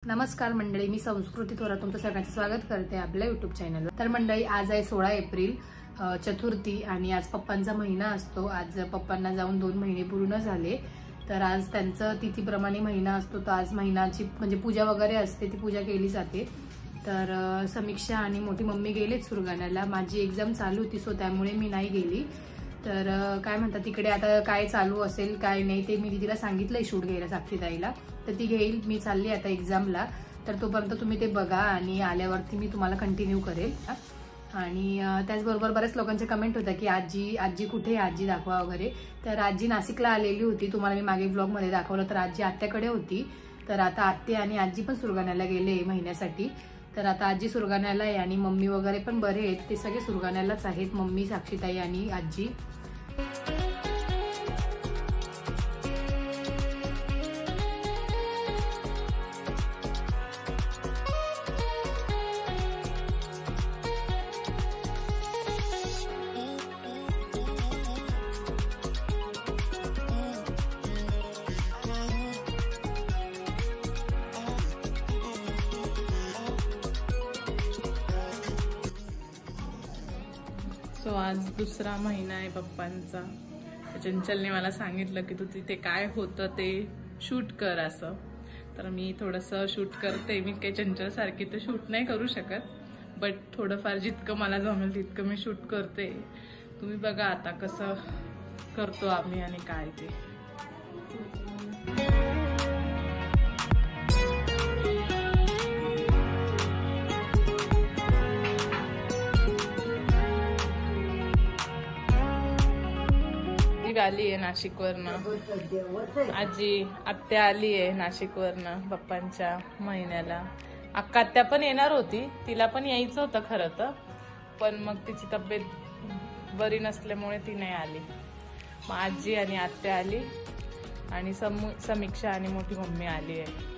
नमस्कार मंडळी, मी संस्कृती थोरात तुमचं सगळ्यांचं स्वागत करते आपल्या YouTube चॅनलवर। तर मंडळी, आज आहे 16 एप्रिल चतुर्थी आणि आज पप्पांचा महिना असतो। आज पप्पांना जाऊन 2 महिने पूर्ण झाले। तर आज त्यांचं तिथीप्रमाणे महिना असतो, तर आज महिन्याची म्हणजे पूजा वगैरे असते, ती पूजा केली जाते। तर समीक्षा आणि मोठी मम्मी गेलेत सुरगाण्याला। माझी एक्झाम चालू होती सो त्यामुळे मी नाही गेली। तर काय म्हणतात तिकडे आता काय चालू असेल काय नाही ते मी दीदीला सांगितलंय शूट घ्यायला साक्षीताईला, तर ती घेईल। मी चालली आता एक्झामला, तर तोपर्यंत तुम्ही ते बघा आणि आल्यावरती मी तुम्हाला कंटिन्यू करेल। आणि त्याचबरोबर बरेच लोकांचे कमेंट होता की आजी कुठे, आजी दाखवा वगैरे। तर आजी नाशिकला आलेली होती, तुम्हाला मी मागे व्लॉग मध्ये दाखवलं। तर आजी आत्याकडे होती, तर आता आत्या आणि आजी पण सुरगाण्याला गेले महिन्यासाठी। तर आता आजी सुरगाण्याला आहे आणि मम्मी वगैरे पण बरे आहेत, ते सगळे सुरगाण्यालाच आहेत, मम्मी, साक्षीताई आणि आजी। सो आज दुसरा महिना आहे पप्पांचा। चंचलने मला सांगितलं की तू तिथे काय होतं ते शूट कर असं, तर मी थोडंसं शूट करते। मी काही चंचल सारखी तर शूट नाही करू शकत, बट थोडंफार जितकं मला जमेल तितकं मी शूट करते। तुम्ही बघा आता कसं करतो आम्ही आणि काय ते। आली आहे नाशिकवरनं, आत्या आली आहे नाशिकवरनं पप्पांच्या महिन्याला। अक्का आत्या पण येणार होती, तिला पण यायचं होतं खरं तर, पण मग तिची तब्येत बरी नसल्यामुळे ती नाही आली। मग आजी आणि आत्या आली आणि समीक्षा आणि मोठी मम्मी आली आहे।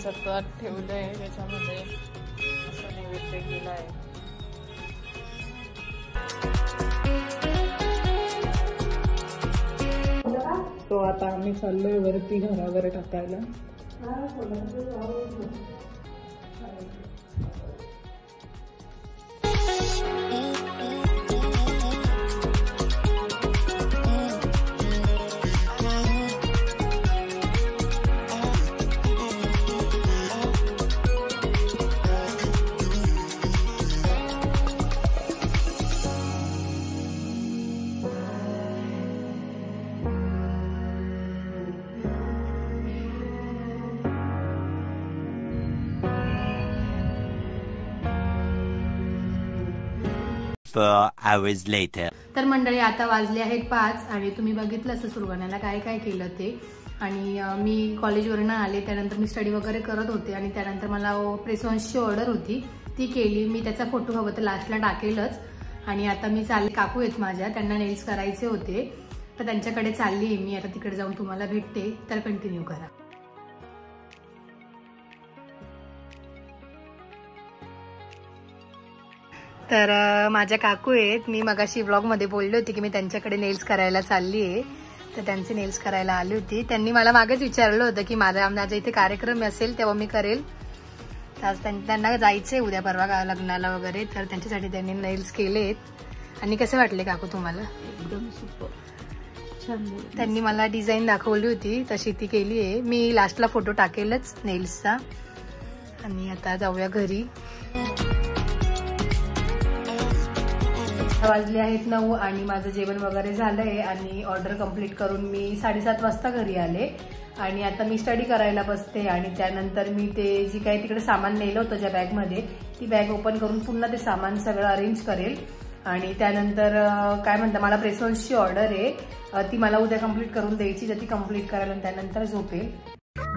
सगळं ठेवलंय त्याच्यामध्ये, असं नैवेद्य केलाय। तो आता आम्ही चाललोय वरती घरावर टाकायला। तर मंडळी, आता वाजले आहेत 5 आणि तुम्ही बघितलं असं सुरगाण्याला काय काय केलं ते। आणि मी कॉलेजवरनं आले, त्यानंतर मी स्टडी वगैरे करत होते आणि त्यानंतर मला प्रेसवॉन्सची ऑर्डर होती, ती केली मी। त्याचा फोटो हवं तर लास्टला टाकेलच। आणि आता मी चालले, काकू आहेत माझ्या, त्यांना नेल्स करायचे होते, तर त्यांच्याकडे चालली आहे मी। आता तिकडे जाऊन तुम्हाला भेटते, तर कंटिन्यू करा। तर माझ्या काकू आहेत, मी मगाशी व्लॉग मध्ये बोलली होती की मी त्यांच्याकडे नेल्स करायला चालली आहे, तर त्यांचे नेल्स करायला आली होती। त्यांनी मला मागेच विचारलं होतं की माझ्या इथे कार्यक्रम असेल तेव्हा मी करेल, तर त्यांना जायचंय उद्या परवा लग्नाला वगैरे, तर त्यांच्यासाठी त्यांनी नेल्स केलेत। आणि कसे वाटले काकू तुम्हाला? एकदम सुपर, छान। त्यांनी मला डिझाईन दाखवली होती तशी ती केली आहे मी। लास्टला फोटो टाकेलच नेल्सचा। आणि आता जाऊया घरी। वाजले आहेत 9 आणि माझं जेवण वगैरे झालंय आणि ऑर्डर कंप्लीट करून मी 7:30 वाजता घरी आले। आणि आता मी स्टडी करायला बसते आणि त्यानंतर मी ते जी काही तिकडे सामान नेलं होतं ज्या बॅगमध्ये, ती बॅग ओपन करून पुन्हा ते सामान सगळं अरेंज करेल। आणि त्यानंतर काय म्हणता, मला प्रेसवॉन्सची ऑर्डर आहे, ती मला उद्या कंप्लीट करून द्यायची, तर ती कंप्लीट करायला त्यानंतर झोपेल।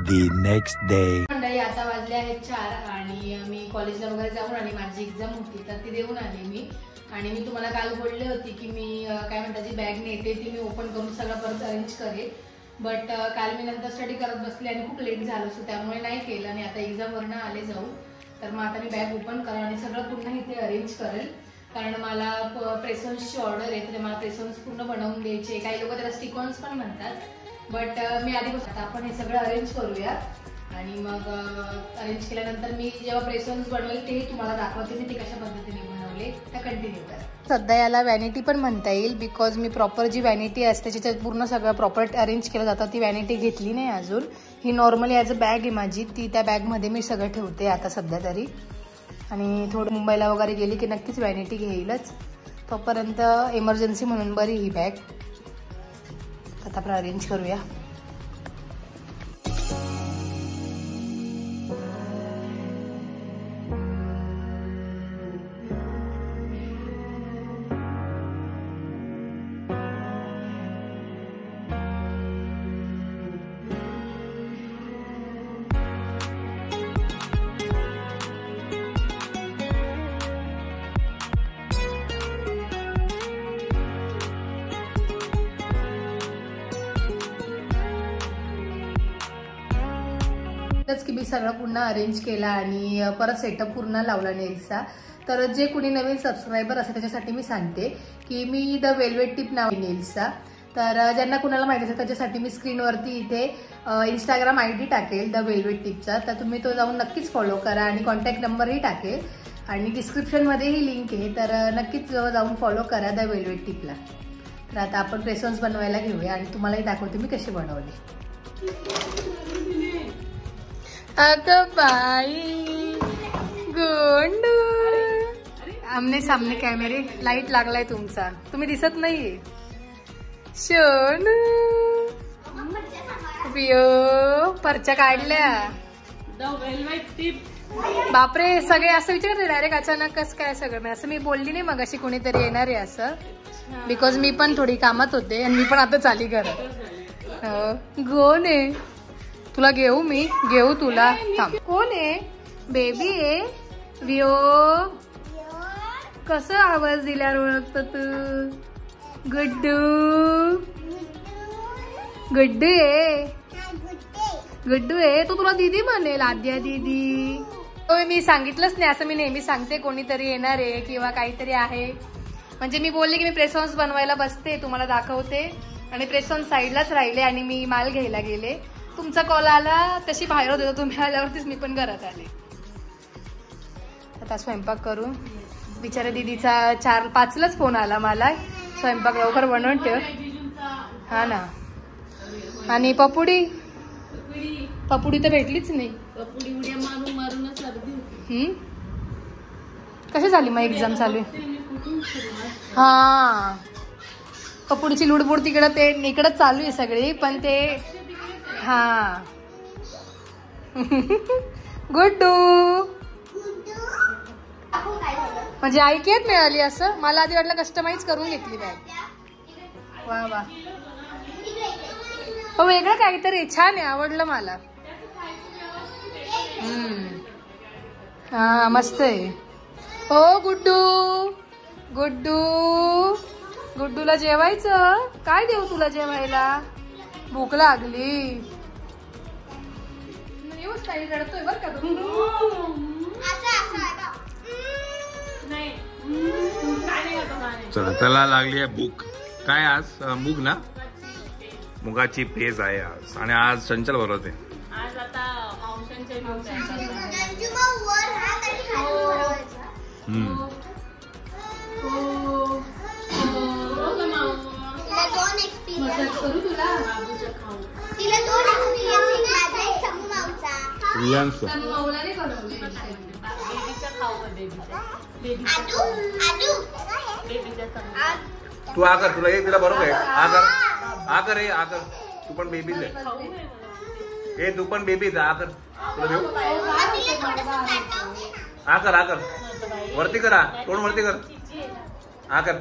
the next day. मंडळी आता वाजले आहेत 4 आणि मी कॉलेजला वगैरे जाऊन आली. माझी एक्झाम होती तर ती देऊन आली मी. आणि मी तुम्हाला काल बोलले होती की मी काय म्हणतात जी बॅग नेते ती मी ओपन करून सगळं परत अरेंज करेल. बट काल मी नंतर स्टडी करत बसले आणि खूप लेट झालं सो त्यामुळे नाही केलं. आणि आता एक्झामवरनं आले जाऊ तर मग आता मी बॅग ओपन करेन आणि सगळं पुन्हा इथे अरेंज करेल. कारण मला प्रेसॉन्सची ऑर्डर आहे तर मला प्रेसॉन्स पूर्ण बनवून द्यायचे. काही लोक त्याला स्टिकॉन्स पण म्हणतात. बट मी आधीपासून आपण हे सगळं अरेंज करूया आणि मग अरेंज केल्यानंतर मी जेव्हा प्रेसॉन्स बनवेल ते तुम्हाला दाखवते मी ते कशा पद्धतीने बनवले त्या कंटिन्यू करा. सध्या याला वॅनिटी पण म्हणता येईल बिकॉज मी प्रॉपर जी वॅनिटी असते त्याच्यात पूर्ण सगळं प्रॉपर अरेंज केलं जातं. ती वॅनिटी घेतली नाही अजून. ही नॉर्मली ॲज अ बॅग आहे माझी. ती त्या बॅगमध्ये मी सगळं ठेवते आता सध्या तरी. आणि थोडं मुंबईला वगैरे गेली की नक्कीच वॅनिटी घेईलच. तोपर्यंत इमर्जन्सी म्हणून बरी ही बॅग. आता आपण अरेंज करूया. की मी सगळं पुन्हा अरेंज केला आणि परत सेटअप पूर्ण लावला नेल्सचा. तर जे कुणी नवीन सबस्क्रायबर असेल त्याच्यासाठी मी सांगते की मी द वेल्वेट टिप नाव नेल्सचा. तर ज्यांना कुणाला माहिती असेल त्याच्यासाठी मी स्क्रीनवरती इथे इंस्टाग्राम ID टाकेल द वेल्वेट टिपचा. तर तुम्ही तो जाऊन नक्कीच फॉलो करा आणि कॉन्टॅक्ट नंबरही टाकेल आणि डिस्क्रिप्शनमध्येही लिंक आहे. तर नक्कीच जाऊन फॉलो करा द वेल्वेट टिपला. तर आता आपण प्रेसॉन्स बनवायला घेऊया आणि तुम्हालाही दाखवते मी कसे बनवले. अगं बाई गोंडू आमने सामने कॅमेरे लाईट लागलाय तुमचा तुम्ही दिसत नाहीये. शोनू बियो परच्या काढल्या. बापरे सगळे असं विचारले डायरेक्ट अचानक कसं काय सगळं. असं मी बोलली नाही मग अशी कोणीतरी येणार आहे असं बिकॉज मी पण थोडी कामात होते आणि मी पण आता चाली घरात. गोन आहे तुला घेऊ मी घेऊ तुला. थांब कोण आहे बेबी आहे विओ. कसं आवाज दिल्यावर ओळखत तू. गुड्डू गुड्डू आहे गुड्डू आहे. तू तुला दीदी म्हणेल आद्या दीदी. मी सांगितलंच नाही असं मी नेहमी सांगते कोणीतरी येणार आहे किंवा काहीतरी आहे. म्हणजे मी बोलले की मी प्रेसॉन्स बनवायला बसते तुम्हाला दाखवते आणि प्रेसॉन्स साईडलाच राहिले आणि मी माल घ्यायला गेले. तुमचा कॉल आला तशी बाहेर होते तुम्ही आल्यावरतीच मी पण घरात आले. आता स्वयंपाक करू. बिचारा दीदीचा 4-5लाच फोन आला मला स्वयंपाक लवकर बनवून ठेव. हा ना. आणि पपुडी तर भेटलीच नाही. पपुडी उड्या मारून मारूनच अर्धी. कशी झाली मग एक्झाम चालू. हा पपुडीची लुडबुड तिकडं ते इकडंच चालू आहे सगळी पण ते हा. गुड्डू म्हणजे ऐक येत मिळाली असं. मला आधी वाटलं कस्टमाइज करून घेतली बॅग. वा वा हो वेगळं काहीतरी छान आहे आवडलं मला. हा मस्त आहे. हो गुड्डू गुड्डू गुड्डूला जेवायचं. काय देऊ तुला जेवायला. भूक लागली. रडतोय बर का चला त्याला लागली आहे भूक. काय आज मूग ना मुगाची पेज आहे आज. आणि आज चंचल बरोबर आहे. आज आता मावशांच्या तू आकर तुला हे तिला बरोबर आहे. आकर हे आकर तू पण बेबीच आहे. हे तू पण बेबीच आहे. आकर तुला देऊ. आकर वरती करा तोंड वरती कर. आकर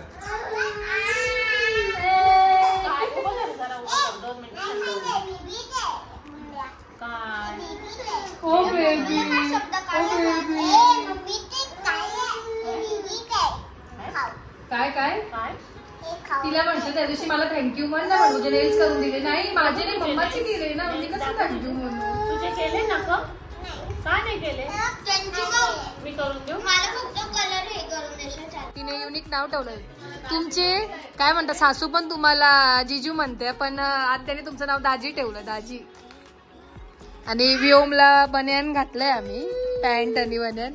ओ बेबी काय काय तिला म्हटलं त्या दिवशी मला थँक्यू म्हण ना, म्हणजे नेल्स करून दिले. नाही माझे नाही, मम्माचे केले ना, मी कसं थँक्यू म्हणू. तुझे केले ना का नाही केले? मी करून देऊ. तिने युनिक नाव ठेवलंय. तुमचे काय म्हणतात सासू पण तुम्हाला जिजू म्हणते, पण आत्याने तुमचं नाव दाजी ठेवलं, दाजी. आणि व्योमला बनियान घातलंय आम्ही, पॅन्ट आणि बनियान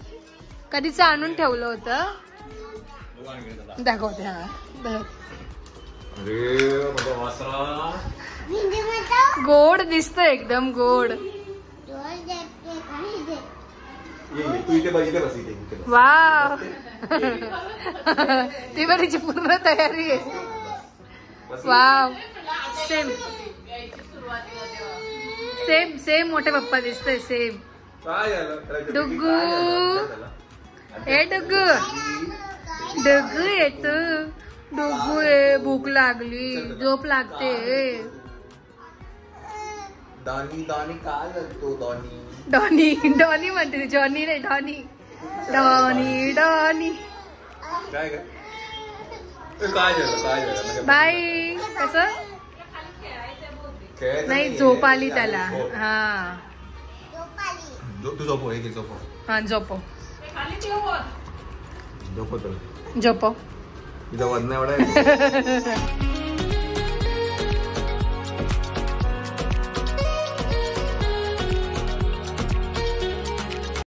कधीच आणून ठेवलं होतं. दाखवते. हा गोड दिसत, एकदम गोड. वा ती बरीची पूर्ण तयारी आहे. वाव सेम सेम सेम मोठे पप्पा दिसतोय सेम. डुग्गू ए डुग्गू डुग्गू येत डुग्गू ये, भूक लागली, झोप लागते. डॉनी डॉनी म्हणते, जॉनी नाही डॉनी. Donny Donny bye. कसं नाही, झोप आली त्याला. हा हा झोपो झोपो. तिचा वजन एवढा आहे.